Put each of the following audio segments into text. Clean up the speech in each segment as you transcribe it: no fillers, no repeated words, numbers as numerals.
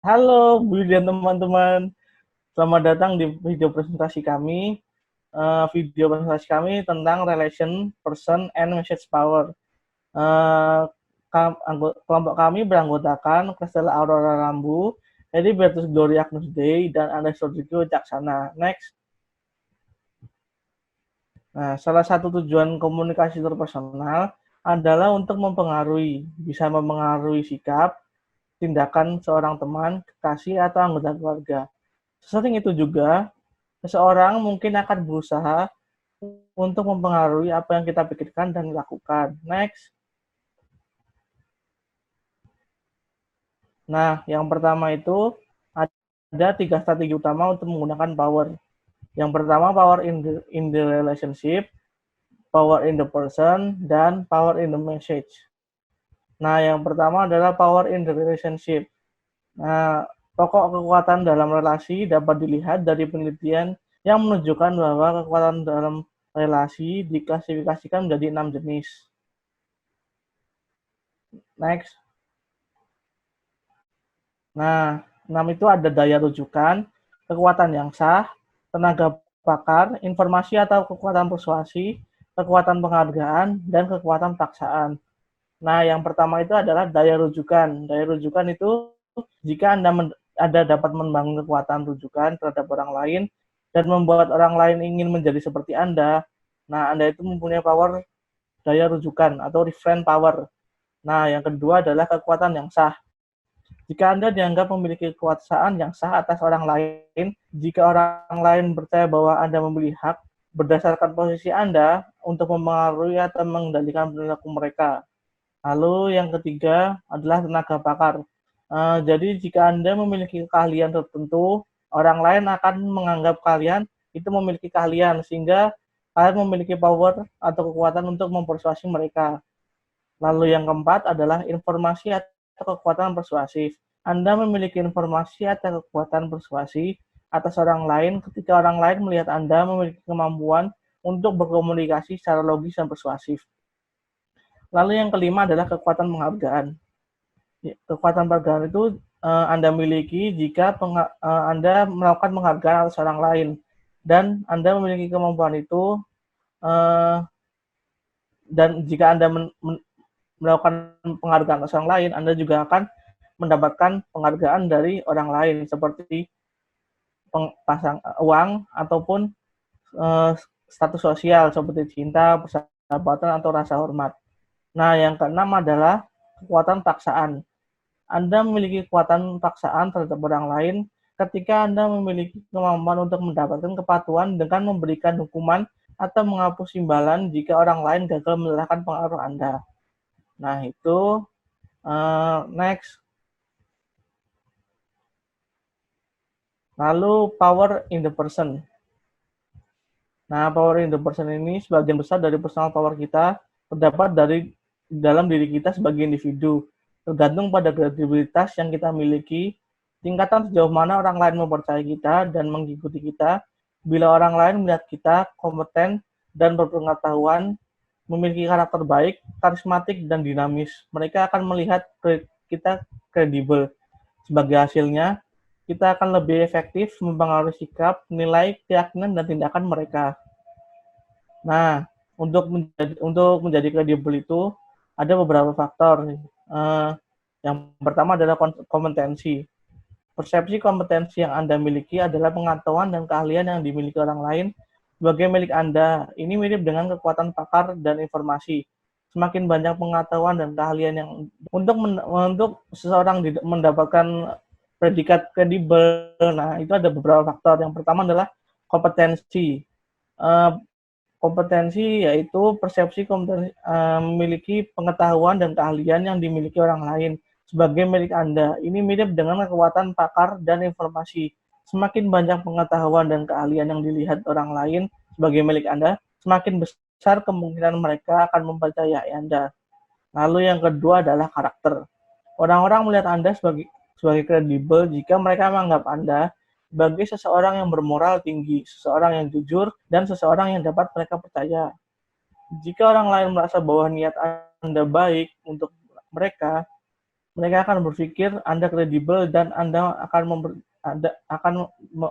Halo Bu dan teman-teman, selamat datang di video presentasi kami. Video presentasi kami tentang relation, person, and message power. Eh, Kelompok kami beranggotakan Christella Aurora Rambu, Edi Bertus Gloria Agnus Dei, dan Anda Sodriko Caksana. Next. Nah, salah satu tujuan komunikasi interpersonal adalah untuk bisa mempengaruhi sikap, tindakan seorang teman, kekasih, atau anggota keluarga. Sering itu juga, seseorang mungkin akan berusaha untuk mempengaruhi apa yang kita pikirkan dan lakukan. Next. Nah, yang pertama itu ada 3 strategi utama untuk menggunakan power. Yang pertama, power in the relationship, power in the person, dan power in the message. Nah, yang pertama adalah power in the relationship. Nah, pokok kekuatan dalam relasi dapat dilihat dari penelitian yang menunjukkan bahwa kekuatan dalam relasi diklasifikasikan menjadi 6 jenis. Next. Nah, 6 itu ada daya rujukan, kekuatan yang sah, tenaga pakar, informasi atau kekuatan persuasi, kekuatan penghargaan, dan kekuatan paksaan. Nah, yang pertama itu adalah daya rujukan. Daya rujukan itu jika Anda dapat membangun kekuatan rujukan terhadap orang lain dan membuat orang lain ingin menjadi seperti Anda, nah Anda itu mempunyai power daya rujukan atau reference power. Nah, yang kedua adalah kekuatan yang sah. Jika Anda dianggap memiliki kekuasaan yang sah atas orang lain, jika orang lain percaya bahwa Anda memiliki hak berdasarkan posisi Anda untuk mempengaruhi atau mengendalikan perilaku mereka. Lalu yang ketiga adalah tenaga pakar. Jadi jika Anda memiliki keahlian tertentu, orang lain akan menganggap kalian itu memiliki keahlian sehingga kalian memiliki power atau kekuatan untuk mempersuasi mereka. Lalu yang keempat adalah informasi atau kekuatan persuasif. Anda memiliki informasi atau kekuatan persuasi atas orang lain ketika orang lain melihat Anda memiliki kemampuan untuk berkomunikasi secara logis dan persuasif. Lalu yang kelima adalah kekuatan penghargaan. Kekuatan penghargaan itu Anda miliki jika Anda melakukan penghargaan atas orang lain dan Anda memiliki kemampuan itu dan jika Anda melakukan penghargaan atas orang lain, Anda juga akan mendapatkan penghargaan dari orang lain seperti pasang uang ataupun status sosial seperti cinta, persahabatan atau rasa hormat. Nah, yang keenam adalah kekuatan paksaan. Anda memiliki kekuatan paksaan terhadap orang lain ketika Anda memiliki kemampuan untuk mendapatkan kepatuhan dengan memberikan hukuman atau menghapus imbalan jika orang lain gagal menyerahkan pengaruh Anda. Nah, itu next. Lalu power in the person. Nah, power in the person ini sebagian besar dari personal power kita terdapat dalam diri kita sebagai individu. Tergantung pada kredibilitas yang kita miliki, tingkatan sejauh mana orang lain mempercayai kita dan mengikuti kita. Bila orang lain melihat kita kompeten dan berpengetahuan, memiliki karakter baik, karismatik, dan dinamis, mereka akan melihat kita kredibel. Sebagai hasilnya, kita akan lebih efektif mempengaruhi sikap, nilai, keyakinan, dan tindakan mereka. Nah, untuk menjadi kredibel itu ada beberapa faktor. Yang pertama adalah kompetensi. Persepsi kompetensi yang Anda miliki adalah pengetahuan dan keahlian yang dimiliki orang lain sebagai milik Anda. Ini mirip dengan kekuatan pakar dan informasi. Semakin banyak pengetahuan dan keahlian yang untuk seseorang mendapatkan predikat kredibel. Nah, itu ada beberapa faktor. Yang pertama adalah kompetensi. Eh, Kompetensi yaitu persepsi memiliki pengetahuan dan keahlian yang dimiliki orang lain sebagai milik Anda. Ini mirip dengan kekuatan pakar dan informasi. Semakin banyak pengetahuan dan keahlian yang dilihat orang lain sebagai milik Anda, semakin besar kemungkinan mereka akan mempercayai Anda. Lalu yang kedua adalah karakter. Orang-orang melihat Anda sebagai kredibel jika mereka menganggap Anda sebagai seseorang yang bermoral tinggi, seseorang yang jujur, dan seseorang yang dapat mereka percaya. Jika orang lain merasa bahwa niat Anda baik untuk mereka, Mereka akan berpikir Anda kredibel dan Anda akan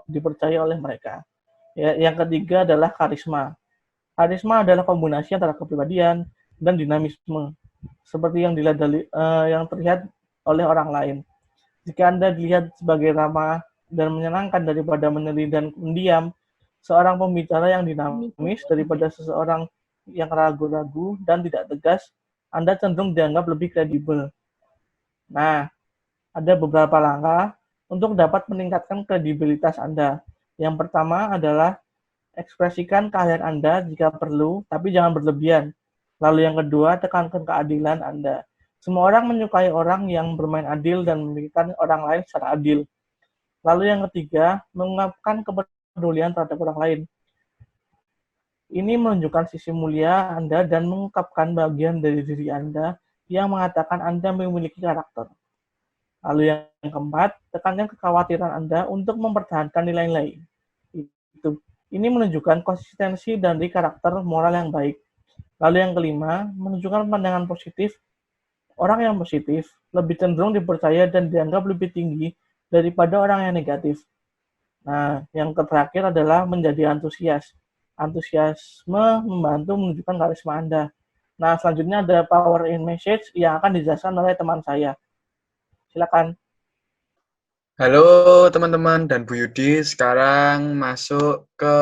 dipercaya oleh mereka. Ya, yang ketiga adalah karisma. Karisma adalah kombinasi antara kepribadian dan dinamisme, seperti yang terlihat oleh orang lain. Jika Anda dilihat sebagai ramah dan menyenangkan daripada menyendiri dan mendiam, seorang pembicara yang dinamis daripada seseorang yang ragu-ragu dan tidak tegas, Anda cenderung dianggap lebih kredibel. Nah, ada beberapa langkah untuk dapat meningkatkan kredibilitas Anda. Yang pertama adalah ekspresikan keahlian Anda jika perlu, tapi jangan berlebihan. Lalu yang kedua, tekankan keadilan Anda. Semua orang menyukai orang yang bermain adil dan memikirkan orang lain secara adil. Lalu yang ketiga, mengungkapkan kepedulian terhadap orang lain. Ini menunjukkan sisi mulia Anda dan mengungkapkan bagian dari diri Anda yang mengatakan Anda memiliki karakter. Lalu yang keempat, tekankan kekhawatiran Anda untuk mempertahankan nilai-nilai. Ini menunjukkan konsistensi dari karakter moral yang baik. Lalu yang kelima, menunjukkan pandangan positif. Orang yang positif lebih cenderung dipercaya dan dianggap lebih tinggi daripada orang yang negatif. Nah, yang terakhir adalah menjadi antusias. Antusiasme membantu menunjukkan karisma Anda. Nah, selanjutnya ada power in message yang akan dijelaskan oleh teman saya. Silakan. Halo teman-teman dan Bu Yudi, sekarang masuk ke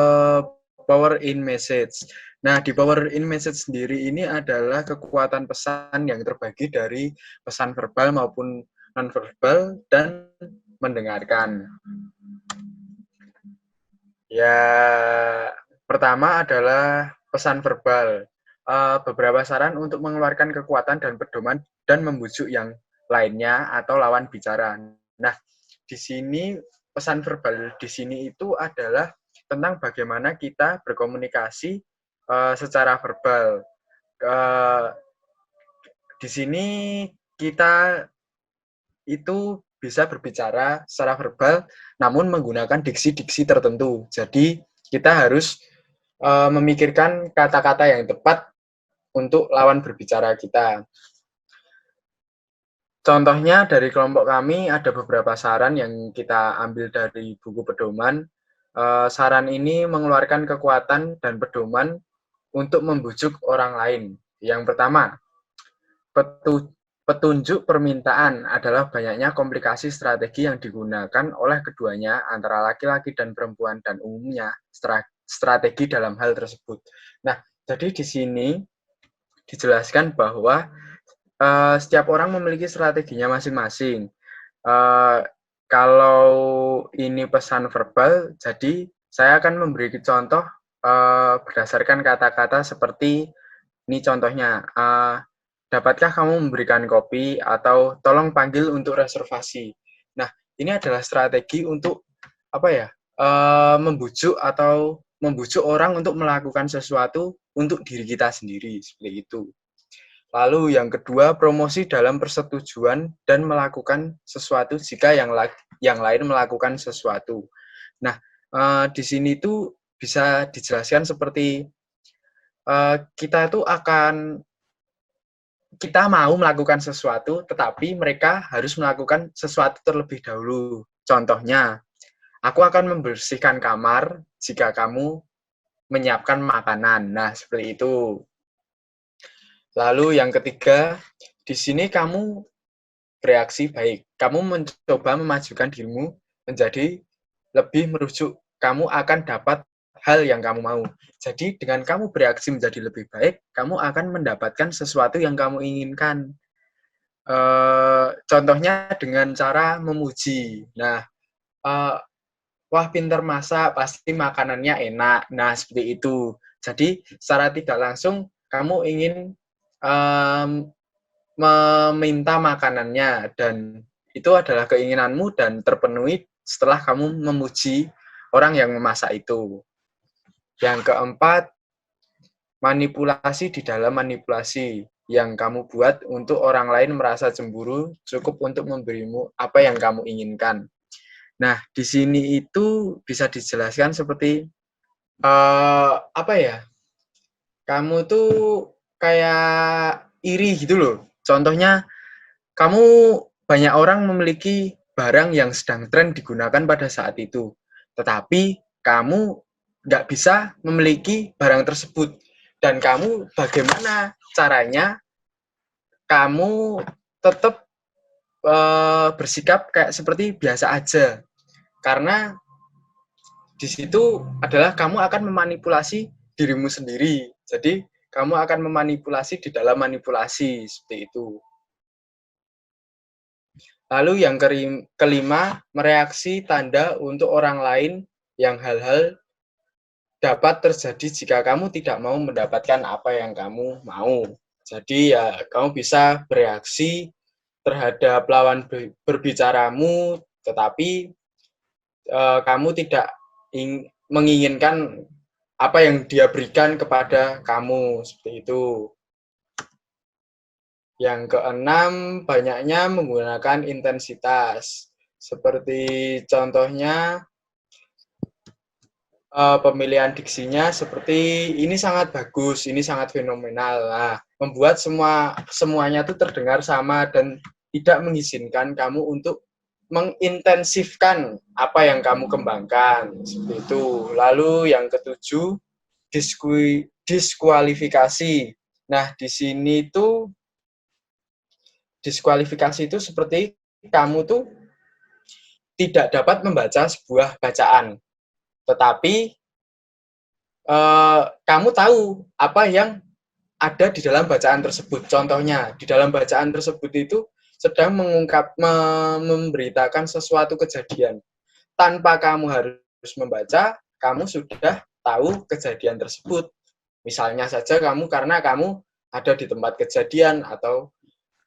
Power in Message. Nah, di Power in Message sendiri ini adalah kekuatan pesan yang terbagi dari pesan verbal maupun non-verbal dan mendengarkan. Ya, pertama adalah pesan verbal. Beberapa saran untuk mengeluarkan kekuatan dan pedoman dan membujuk yang lainnya atau lawan bicara. Nah, di sini pesan verbal di sini itu adalah tentang bagaimana kita berkomunikasi secara verbal. Di sini kita itu bisa berbicara secara verbal namun menggunakan diksi-diksi tertentu. Jadi kita harus memikirkan kata-kata yang tepat untuk lawan berbicara kita. Contohnya dari kelompok kami ada beberapa saran yang kita ambil dari buku pedoman. Saran ini mengeluarkan kekuatan dan pedoman untuk membujuk orang lain. Yang pertama, petunjuk permintaan adalah banyaknya komplikasi strategi yang digunakan oleh keduanya antara laki-laki dan perempuan dan umumnya strategi dalam hal tersebut. Nah, jadi di sini dijelaskan bahwa setiap orang memiliki strateginya masing-masing. Kalau ini pesan verbal, jadi saya akan memberi contoh berdasarkan kata-kata seperti ini contohnya. Dapatkah kamu memberikan kopi atau tolong panggil untuk reservasi. Nah, ini adalah strategi untuk apa ya? Membujuk atau membujuk orang untuk melakukan sesuatu untuk diri kita sendiri seperti itu. Lalu yang kedua, promosi dalam persetujuan dan melakukan sesuatu jika yang lain melakukan sesuatu. Nah, di sini tuh bisa dijelaskan seperti kita mau melakukan sesuatu, tetapi mereka harus melakukan sesuatu terlebih dahulu. Contohnya, aku akan membersihkan kamar jika kamu menyiapkan makanan. Nah, seperti itu. Lalu yang ketiga, di sini kamu bereaksi baik. Kamu mencoba memajukan dirimu menjadi lebih merujuk. Kamu akan dapat hal yang kamu mau. Jadi dengan kamu bereaksi menjadi lebih baik, kamu akan mendapatkan sesuatu yang kamu inginkan. Contohnya dengan cara memuji. Nah, wah pinter masak, pasti makanannya enak. Nah, seperti itu. Jadi secara tidak langsung kamu ingin meminta makanannya dan itu adalah keinginanmu dan terpenuhi setelah kamu memuji orang yang memasak itu. Yang keempat, manipulasi di dalam manipulasi yang kamu buat untuk orang lain merasa cemburu cukup untuk memberimu apa yang kamu inginkan. Nah, di sini itu bisa dijelaskan seperti apa ya? Kamu tuh kayak iri gitu loh. Contohnya, kamu banyak orang memiliki barang yang sedang tren digunakan pada saat itu, tetapi kamu nggak bisa memiliki barang tersebut. Dan kamu bagaimana caranya kamu tetap bersikap kayak seperti biasa aja. Karena di situ adalah kamu akan memanipulasi dirimu sendiri. Jadi, kamu akan memanipulasi di dalam manipulasi, seperti itu. Lalu yang kelima, mereaksi tanda untuk orang lain yang hal-hal dapat terjadi jika kamu tidak mau mendapatkan apa yang kamu mau. Jadi ya kamu bisa bereaksi terhadap lawan berbicaramu, tetapi kamu tidak menginginkan apa yang dia berikan kepada kamu, seperti itu. Yang keenam, banyaknya menggunakan intensitas. Seperti contohnya, pemilihan diksinya seperti ini sangat bagus, ini sangat fenomenal. Nah, membuat semuanya itu terdengar sama dan tidak mengizinkan kamu untuk mengintensifkan apa yang kamu kembangkan. Seperti itu. Lalu yang ketujuh, diskualifikasi. Nah, di sini tuh diskualifikasi itu seperti kamu tuh tidak dapat membaca sebuah bacaan, tetapi kamu tahu apa yang ada di dalam bacaan tersebut. Contohnya, di dalam bacaan tersebut itu sedang memberitakan sesuatu kejadian. Tanpa kamu harus membaca, kamu sudah tahu kejadian tersebut. Misalnya saja karena kamu ada di tempat kejadian atau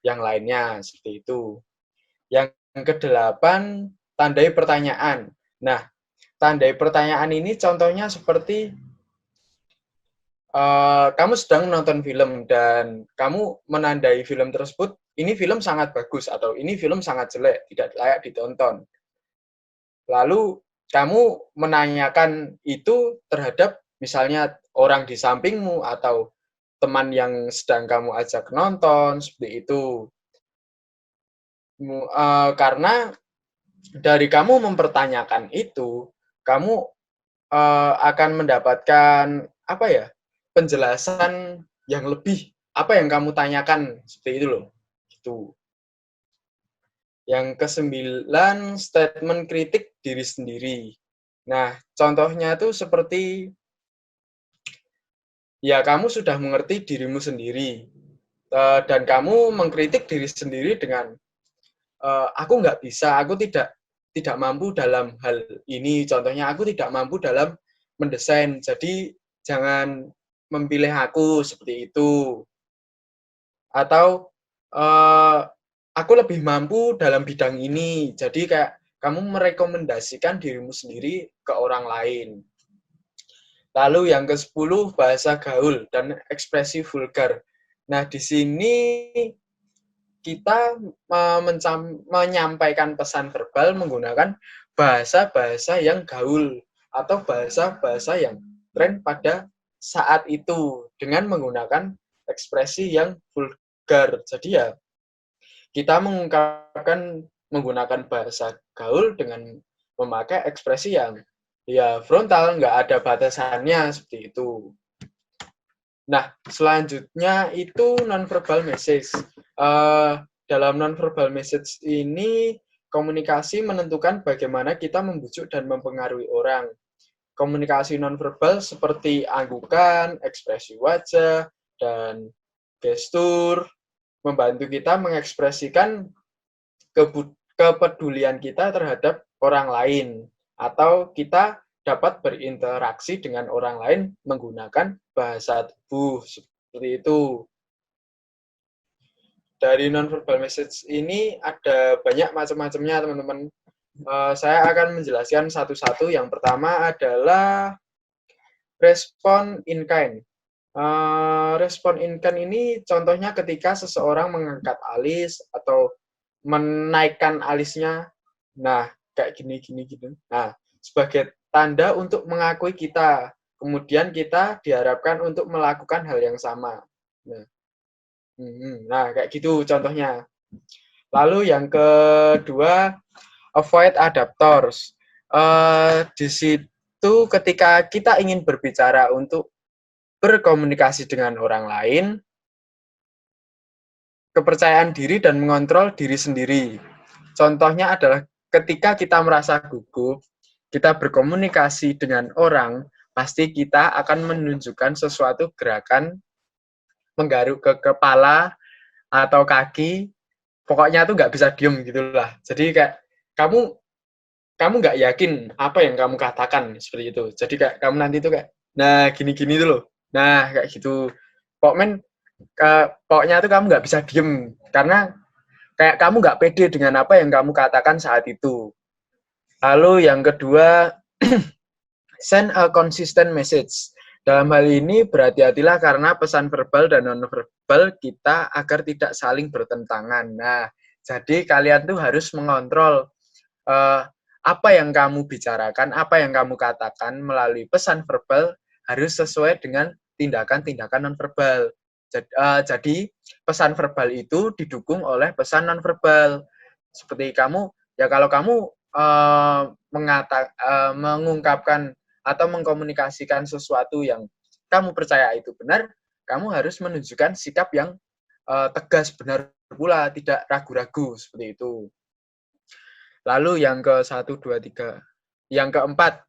yang lainnya, seperti itu. Yang kedelapan, tandai pertanyaan. Nah, tandai pertanyaan ini contohnya seperti kamu sedang menonton film dan kamu menandai film tersebut, ini film sangat bagus atau ini film sangat jelek, tidak layak ditonton. Lalu kamu menanyakan itu terhadap misalnya orang di sampingmu atau teman yang sedang kamu ajak nonton, seperti itu. Karena dari kamu mempertanyakan itu, kamu akan mendapatkan penjelasan yang lebih apa yang kamu tanyakan, seperti itu loh. Gitu. Yang kesembilan, statement kritik diri sendiri. Nah, contohnya itu seperti ya kamu sudah mengerti dirimu sendiri dan kamu mengkritik diri sendiri dengan aku nggak bisa, aku tidak mampu dalam hal ini. Contohnya aku tidak mampu dalam mendesain, jadi jangan memilih aku, seperti itu. Atau aku lebih mampu dalam bidang ini, jadi kayak kamu merekomendasikan dirimu sendiri ke orang lain. Lalu yang ke-10, bahasa gaul dan ekspresi vulgar. Nah, di sini kita menyampaikan pesan verbal menggunakan bahasa-bahasa yang gaul atau bahasa-bahasa yang tren pada saat itu dengan menggunakan ekspresi yang vulgar. Jadi ya kita menggunakan bahasa gaul dengan memakai ekspresi yang ya frontal, nggak ada batasannya, seperti itu. Nah, selanjutnya itu non-verbal message. Dalam non-verbal message ini, komunikasi menentukan bagaimana kita membujuk dan mempengaruhi orang. Komunikasi non-verbal seperti anggukan, ekspresi wajah, dan gestur membantu kita mengekspresikan kepedulian kita terhadap orang lain, atau kita dapat berinteraksi dengan orang lain menggunakan bahasa tubuh, seperti itu. Dari non-verbal message ini ada banyak macam-macamnya, teman-teman. Saya akan menjelaskan satu-satu. Yang pertama adalah respon in kind. Respon in kind ini contohnya ketika seseorang mengangkat alis atau menaikkan alisnya. Nah, kayak gini gitu. Nah, sebagai tanda untuk mengakui kita. Kemudian kita diharapkan untuk melakukan hal yang sama. Nah, kayak gitu contohnya. Lalu yang kedua, avoid adaptors. Di situ ketika kita ingin berbicara untuk berkomunikasi dengan orang lain, kepercayaan diri dan mengontrol diri sendiri. Contohnya adalah ketika kita merasa gugup, kita berkomunikasi dengan orang, pasti kita akan menunjukkan sesuatu gerakan menggaruk ke kepala atau kaki, pokoknya tuh nggak bisa diem gitulah. Jadi kayak kamu kamu nggak yakin apa yang kamu katakan seperti itu. Jadi kayak kamu nanti tuh kayak, nah gini-gini tuh loh. Nah kayak gitu. Pokoknya tuh kamu nggak bisa diem karena kayak kamu nggak pede dengan apa yang kamu katakan saat itu. Lalu yang kedua, send a consistent message. Dalam hal ini berhati-hatilah karena pesan verbal dan non-verbal kita agar tidak saling bertentangan. Nah, jadi kalian tuh harus mengontrol apa yang kamu bicarakan, apa yang kamu katakan melalui pesan verbal harus sesuai dengan tindakan-tindakan non-verbal. Jadi pesan verbal itu didukung oleh pesan non-verbal. Seperti kamu, ya kalau kamu mengungkapkan atau mengkomunikasikan sesuatu yang kamu percaya itu benar, kamu harus menunjukkan sikap yang tegas, benar pula, tidak ragu-ragu, seperti itu. Lalu yang ke 1, 2, 3. Yang keempat,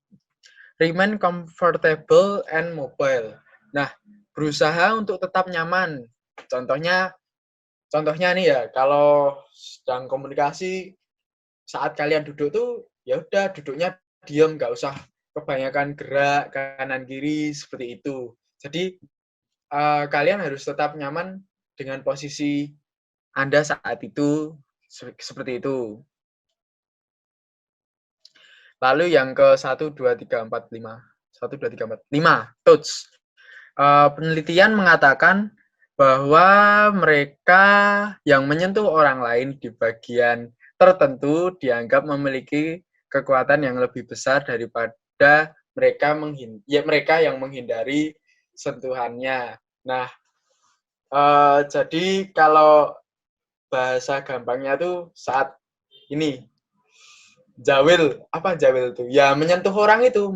remain comfortable and mobile. Nah, berusaha untuk tetap nyaman. Contohnya nih ya, kalau sedang komunikasi saat kalian duduk tuh ya udah duduknya diam, nggak usah kebanyakan gerak kanan kiri seperti itu. Jadi kalian harus tetap nyaman dengan posisi Anda saat itu seperti itu. Lalu yang ke 1, 2, 3, 4, 5. 1, 2, 3, 4. 5. Touch. Penelitian mengatakan bahwa mereka yang menyentuh orang lain di bagian tertentu dianggap memiliki kekuatan yang lebih besar daripada mereka yang menghindari sentuhannya. Nah, jadi kalau bahasa gampangnya tuh saat ini jawil itu ya menyentuh orang itu.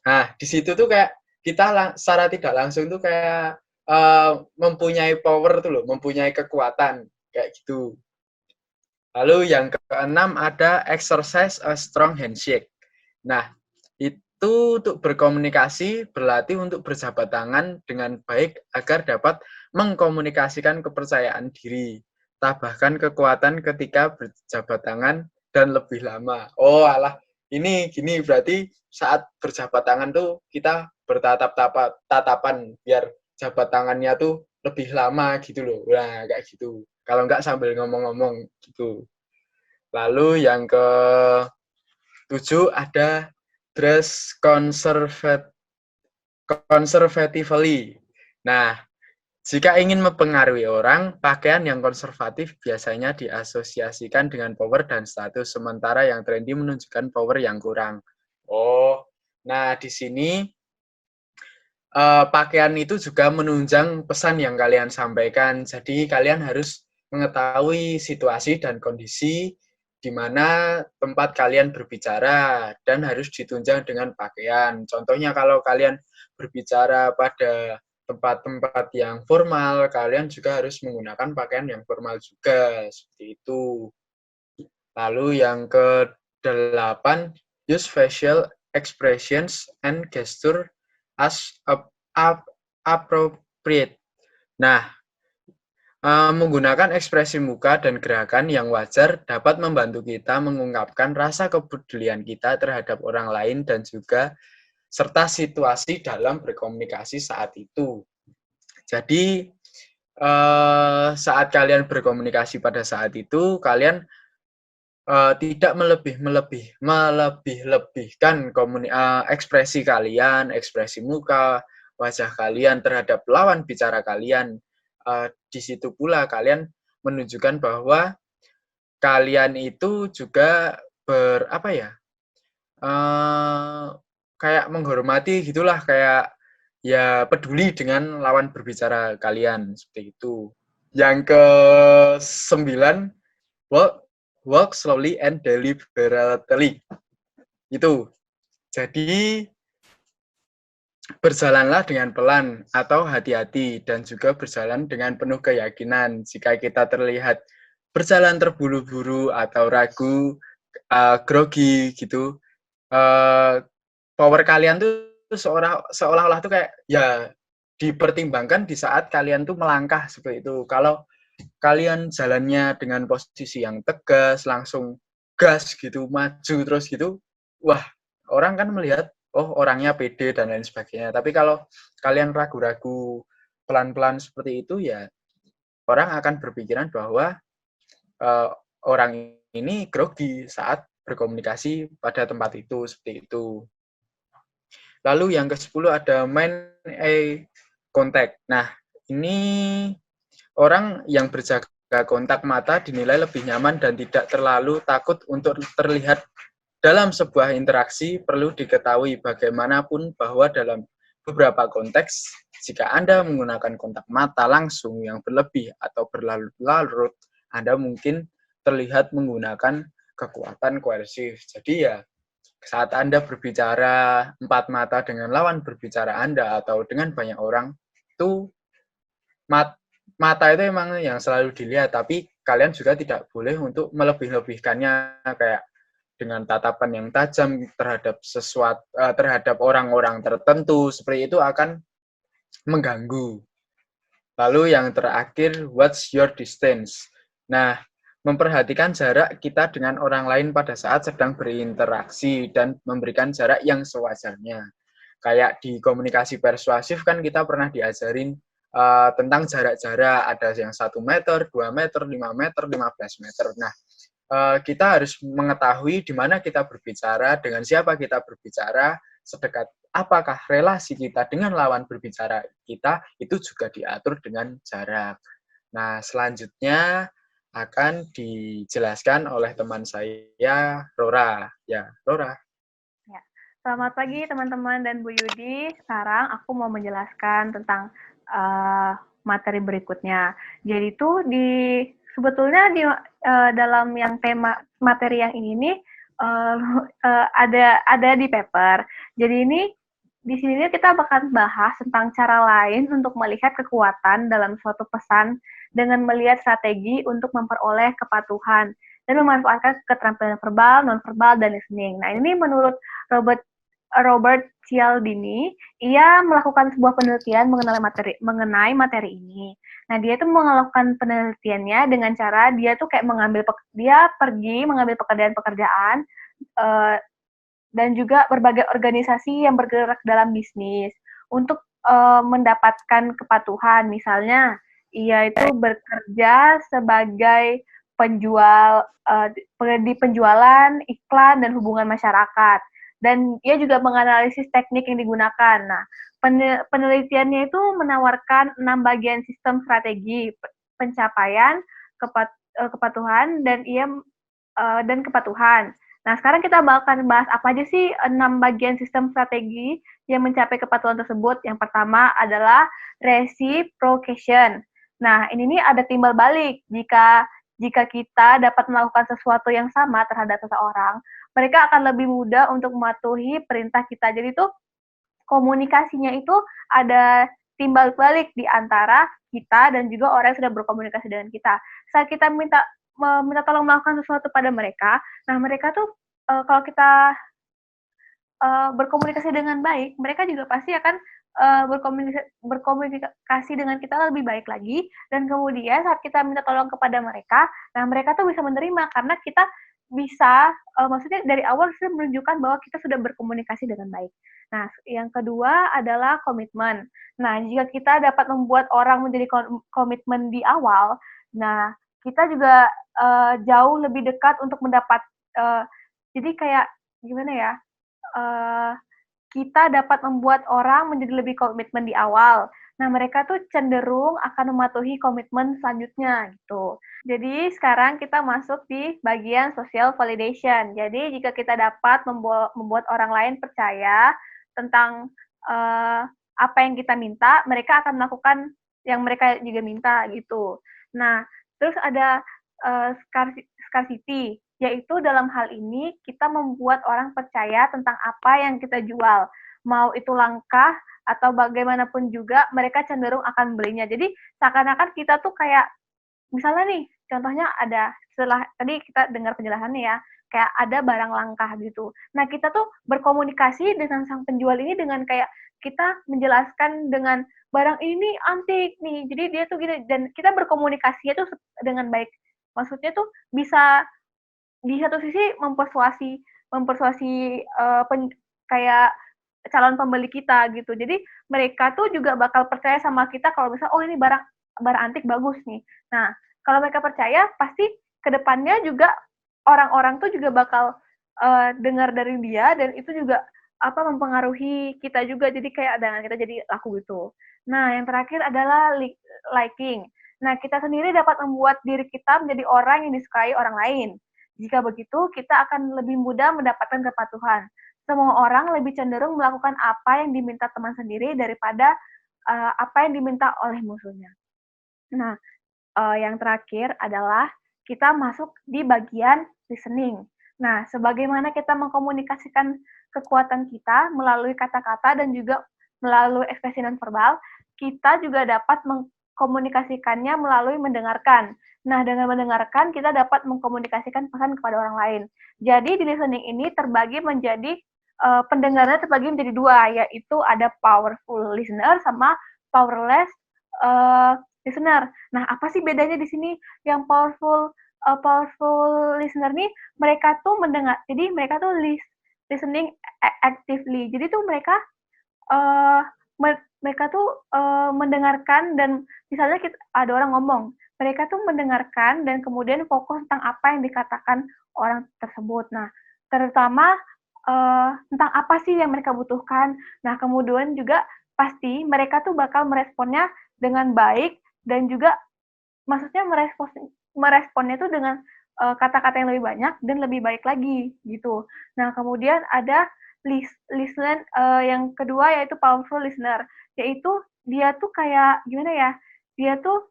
Nah di situ tuh kayak kita secara tidak langsung tuh kayak mempunyai power tuh loh, mempunyai kekuatan kayak gitu. Lalu yang keenam ada exercise a strong handshake. Nah itu untuk berkomunikasi berlatih untuk berjabat tangan dengan baik agar dapat mengkomunikasikan kepercayaan diri, tambahkan kekuatan ketika berjabat tangan dan lebih lama. Oh alah, ini gini berarti saat berjabat tangan tuh kita bertatap-tatapan biar jabat tangannya tuh lebih lama gitu loh. Nah, kayak gitu. Kalau enggak sambil ngomong-ngomong gitu. Lalu yang ke 7 ada dress conservatively. Nah, jika ingin mempengaruhi orang, pakaian yang konservatif biasanya diasosiasikan dengan power dan status, sementara yang trendy menunjukkan power yang kurang. Oh, nah di sini pakaian itu juga menunjang pesan yang kalian sampaikan. Jadi kalian harus mengetahui situasi dan kondisi di mana tempat kalian berbicara dan harus ditunjang dengan pakaian. Contohnya kalau kalian berbicara pada tempat-tempat yang formal, kalian juga harus menggunakan pakaian yang formal juga, seperti itu. Lalu yang ke-8, use facial expressions and gesture as appropriate. Nah, menggunakan ekspresi muka dan gerakan yang wajar dapat membantu kita mengungkapkan rasa kepedulian kita terhadap orang lain dan juga serta situasi dalam berkomunikasi saat itu. Jadi, saat kalian berkomunikasi pada saat itu, kalian tidak melebih-lebihkan ekspresi kalian, ekspresi muka, wajah kalian terhadap lawan bicara kalian. Di situ pula kalian menunjukkan bahwa kalian itu juga kayak menghormati gitulah, kayak ya peduli dengan lawan berbicara kalian seperti itu. Yang ke-9, walk slowly and deliberately. Itu. Jadi berjalanlah dengan pelan atau hati-hati dan juga berjalan dengan penuh keyakinan. Jika kita terlihat berjalan terburu-buru atau ragu, grogi gitu, power kalian tuh seolah-olah tuh kayak ya dipertimbangkan di saat kalian tuh melangkah seperti itu. Kalau kalian jalannya dengan posisi yang tegas, langsung gas gitu, maju terus gitu, wah, orang kan melihat, oh orangnya pede dan lain sebagainya. Tapi kalau kalian ragu-ragu, pelan-pelan seperti itu, ya orang akan berpikiran bahwa orang ini grogi saat berkomunikasi pada tempat itu, seperti itu. Lalu yang ke-10 ada main eye contact. Nah, ini orang yang berjaga kontak mata dinilai lebih nyaman dan tidak terlalu takut untuk terlihat dalam sebuah interaksi. Perlu diketahui bagaimanapun bahwa dalam beberapa konteks, jika Anda menggunakan kontak mata langsung yang berlebih atau berlarut-larut, Anda mungkin terlihat menggunakan kekuatan koersif. Jadi ya, saat Anda berbicara empat mata dengan lawan berbicara Anda atau dengan banyak orang, itu mata itu emang yang selalu dilihat, tapi kalian juga tidak boleh untuk melebih-lebihkannya kayak dengan tatapan yang tajam terhadap terhadap orang-orang tertentu, seperti itu akan mengganggu. Lalu yang terakhir, what's your distance? Nah, memperhatikan jarak kita dengan orang lain pada saat sedang berinteraksi dan memberikan jarak yang sewajarnya. Kayak di komunikasi persuasif kan kita pernah diajarin tentang jarak-jarak, ada yang 1 meter, 2 meter, 5 meter, 15 meter. Nah, kita harus mengetahui di mana kita berbicara, dengan siapa kita berbicara, sedekat apakah relasi kita dengan lawan berbicara kita, itu juga diatur dengan jarak. Nah, selanjutnya akan dijelaskan oleh teman saya, Rora. Ya, Rora. Ya. Selamat pagi teman-teman dan Bu Yudi. Sekarang aku mau menjelaskan tentang materi berikutnya. Jadi itu sebetulnya di dalam yang tema materi yang ini nih ada di paper. Jadi ini di sini kita bakal bahas tentang cara lain untuk melihat kekuatan dalam suatu pesan dengan melihat strategi untuk memperoleh kepatuhan dan memanfaatkan keterampilan verbal, non-verbal, dan listening. Nah, ini menurut Robert Cialdini, ia melakukan sebuah penelitian mengenai materi ini. Nah, dia itu melakukan penelitiannya dengan cara dia tuh kayak dia pergi mengambil pekerjaan-pekerjaan dan juga berbagai organisasi yang bergerak dalam bisnis untuk mendapatkan kepatuhan. Misalnya, ia itu bekerja sebagai penjual di penjualan, iklan, dan hubungan masyarakat. Dan ia juga menganalisis teknik yang digunakan. Nah, penelitiannya itu menawarkan 6 bagian sistem strategi pencapaian, kepatuhan, dan kepatuhan. Nah, sekarang kita akan bahas apa aja sih 6 bagian sistem strategi yang mencapai kepatuhan tersebut. Yang pertama adalah reciprocation. Nah, ini nih ada timbal balik. Jika kita dapat melakukan sesuatu yang sama terhadap seseorang, mereka akan lebih mudah untuk mematuhi perintah kita. Jadi itu komunikasinya itu ada timbal balik di antara kita dan juga orang yang sudah berkomunikasi dengan kita. Saat kita minta tolong melakukan sesuatu pada mereka, nah mereka tuh kalau kita berkomunikasi dengan baik, mereka juga pasti akan berkomunikasi dengan kita lebih baik lagi, dan kemudian saat kita minta tolong kepada mereka, nah mereka tuh bisa menerima karena kita bisa, maksudnya dari awal sudah menunjukkan bahwa kita sudah berkomunikasi dengan baik. Nah, yang kedua adalah komitmen. Nah, jika kita dapat membuat orang menjadi komitmen di awal, nah kita juga jauh lebih dekat untuk mendapat, jadi kayak gimana ya, kita dapat membuat orang menjadi lebih komitmen di awal. Nah, mereka tuh cenderung akan mematuhi komitmen selanjutnya gitu. Jadi sekarang kita masuk di bagian social validation. Jadi jika kita dapat membuat orang lain percaya tentang apa yang kita minta, mereka akan melakukan yang mereka juga minta gitu. Nah, terus ada scarcity, yaitu dalam hal ini kita membuat orang percaya tentang apa yang kita jual. Mau itu langka atau bagaimanapun juga mereka cenderung akan belinya. Jadi seakan-akan kita tuh kayak, misalnya nih, contohnya ada, setelah tadi kita dengar penjelasannya ya, kayak ada barang langka gitu. Nah, kita tuh berkomunikasi dengan sang penjual ini dengan kayak kita menjelaskan dengan barang ini antik nih. Jadi dia tuh gini, dan kita berkomunikasinya tuh dengan baik. Maksudnya tuh bisa di satu sisi mempersuasi kayak calon pembeli kita gitu. Jadi mereka tuh juga bakal percaya sama kita kalau misalnya, oh ini barang antik bagus nih. Nah, kalau mereka percaya, pasti kedepannya juga orang-orang tuh juga bakal dengar dari dia, dan itu juga mempengaruhi kita juga, jadi kayak dagangan kita jadi laku gitu. Nah, yang terakhir adalah liking. Nah, kita sendiri dapat membuat diri kita menjadi orang yang disukai orang lain. Jika begitu, kita akan lebih mudah mendapatkan kepatuhan. Semua orang lebih cenderung melakukan apa yang diminta teman sendiri daripada apa yang diminta oleh musuhnya. Nah, yang terakhir adalah kita masuk di bagian listening. Nah, sebagaimana kita mengkomunikasikan kekuatan kita melalui kata-kata dan juga melalui ekspresi nonverbal, kita juga dapat mengkomunikasikannya melalui mendengarkan. Nah, dengan mendengarkan, kita dapat mengkomunikasikan pesan kepada orang lain. Jadi, di listening ini terbagi menjadi, pendengarnya terbagi menjadi dua, yaitu ada powerful listener sama powerless listener. Nah, apa sih bedanya di sini? Yang powerful listener nih, mereka tuh mendengar. Jadi mereka tuh listening actively. Jadi tuh mereka mendengarkan, dan misalnya ada orang ngomong, mereka tuh mendengarkan dan kemudian fokus tentang apa yang dikatakan orang tersebut. Nah, terutama tentang apa sih yang mereka butuhkan. Nah, kemudian juga pasti mereka tuh bakal meresponnya dengan baik, dan juga maksudnya meresponnya tuh dengan kata-kata yang lebih banyak dan lebih baik lagi gitu. Nah, kemudian ada listen yang kedua, yaitu powerful listener, yaitu dia tuh kayak gimana ya? Dia tuh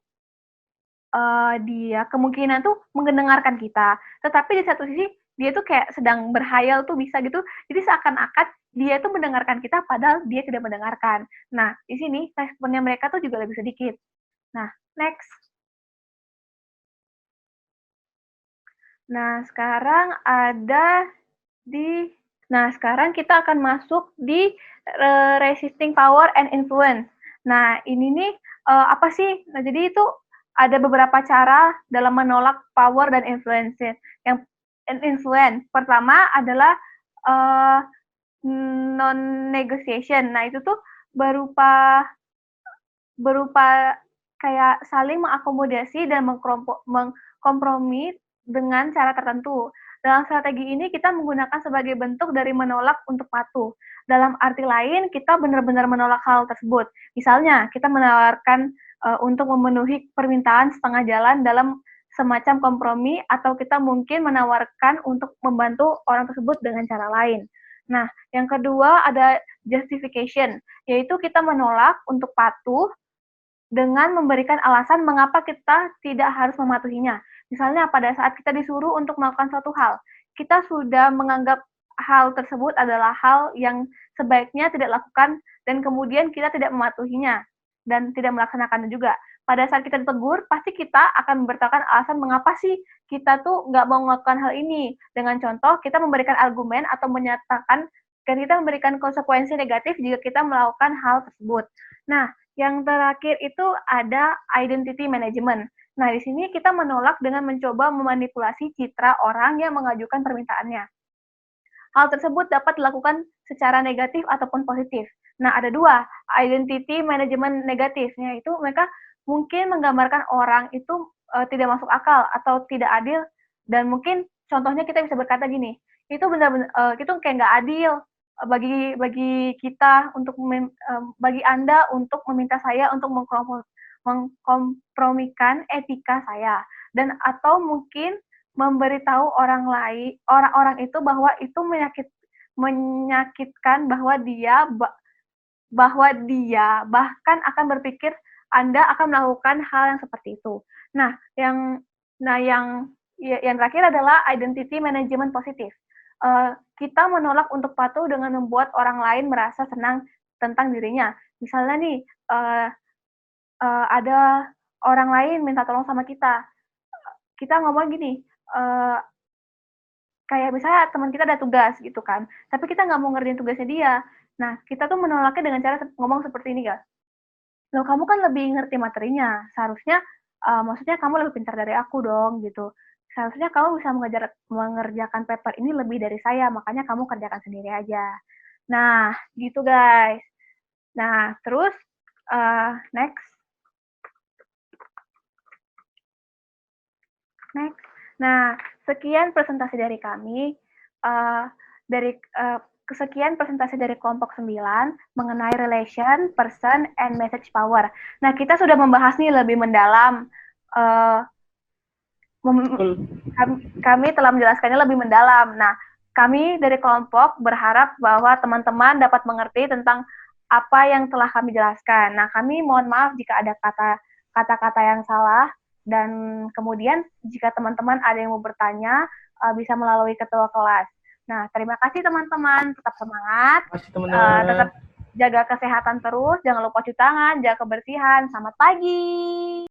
dia kemungkinan tuh mendengarkan kita, tetapi di satu sisi dia tuh kayak sedang berhayal tuh bisa gitu. Jadi seakan-akan dia tuh mendengarkan kita padahal dia tidak mendengarkan. Nah, di sini responnya mereka tuh juga lebih sedikit. Nah, next. Nah, sekarang kita akan masuk di resisting power and influence. Nah, ini nih apa sih? Nah, jadi itu ada beberapa cara dalam menolak power dan influence. Yang influence pertama adalah non-negotiation. Nah, itu tuh berupa kayak saling mengakomodasi dan mengkompromi dengan cara tertentu. Dalam strategi ini kita menggunakan sebagai bentuk dari menolak untuk patuh. Dalam arti lain, kita benar-benar menolak hal tersebut. Misalnya, kita menawarkan untuk memenuhi permintaan setengah jalan dalam semacam kompromi, atau kita mungkin menawarkan untuk membantu orang tersebut dengan cara lain. Nah, yang kedua ada justification, yaitu kita menolak untuk patuh dengan memberikan alasan mengapa kita tidak harus mematuhinya. Misalnya pada saat kita disuruh untuk melakukan suatu hal, kita sudah menganggap hal tersebut adalah hal yang sebaiknya tidak lakukan, dan kemudian kita tidak mematuhinya dan tidak melaksanakannya juga. Pada saat kita ditegur, pasti kita akan memberitahukan alasan mengapa sih kita tuh nggak mau melakukan hal ini. Dengan contoh, kita memberikan argumen atau menyatakan, dan kita memberikan konsekuensi negatif jika kita melakukan hal tersebut. Nah, yang terakhir itu ada identity management. Nah, di sini kita menolak dengan mencoba memanipulasi citra orang yang mengajukan permintaannya. Hal tersebut dapat dilakukan secara negatif ataupun positif. Nah, ada dua, identity management negatif, yaitu mereka mungkin menggambarkan orang itu tidak masuk akal atau tidak adil, dan mungkin contohnya kita bisa berkata gini, itu benar-benar itu kayak nggak adil bagi kita untuk bagi Anda untuk meminta saya untuk mengkompromikan etika saya, dan atau mungkin memberitahu orang-orang itu bahwa itu menyakitkan, bahwa dia bahkan akan berpikir Anda akan melakukan hal yang seperti itu. Nah, yang terakhir adalah identity management positif. Kita menolak untuk patuh dengan membuat orang lain merasa senang tentang dirinya. Misalnya nih, ada orang lain minta tolong sama kita. Kita ngomong gini, kayak misalnya teman kita ada tugas gitu kan, tapi kita nggak mau ngerjain tugasnya dia. Nah, kita tuh menolaknya dengan cara ngomong seperti ini, guys. Loh, kamu kan lebih ngerti materinya. Seharusnya, maksudnya kamu lebih pintar dari aku dong, gitu. Seharusnya kamu bisa mengerjakan paper ini lebih dari saya, makanya kamu kerjakan sendiri aja. Nah, gitu guys. Nah, terus, next. Nah, sekian presentasi dari kami. Kesekian presentasi dari kelompok 9 mengenai relation, person, and message power. Nah, kita sudah membahas nih lebih mendalam. Kami telah menjelaskannya lebih mendalam. Nah, kami dari kelompok berharap bahwa teman-teman dapat mengerti tentang apa yang telah kami jelaskan. Nah, kami mohon maaf jika ada kata-kata yang salah, dan kemudian jika teman-teman ada yang mau bertanya, bisa melalui ketua kelas. Nah, terima kasih teman-teman, tetap semangat, tetap jaga kesehatan terus, jangan lupa cuci tangan, jaga kebersihan. Selamat pagi.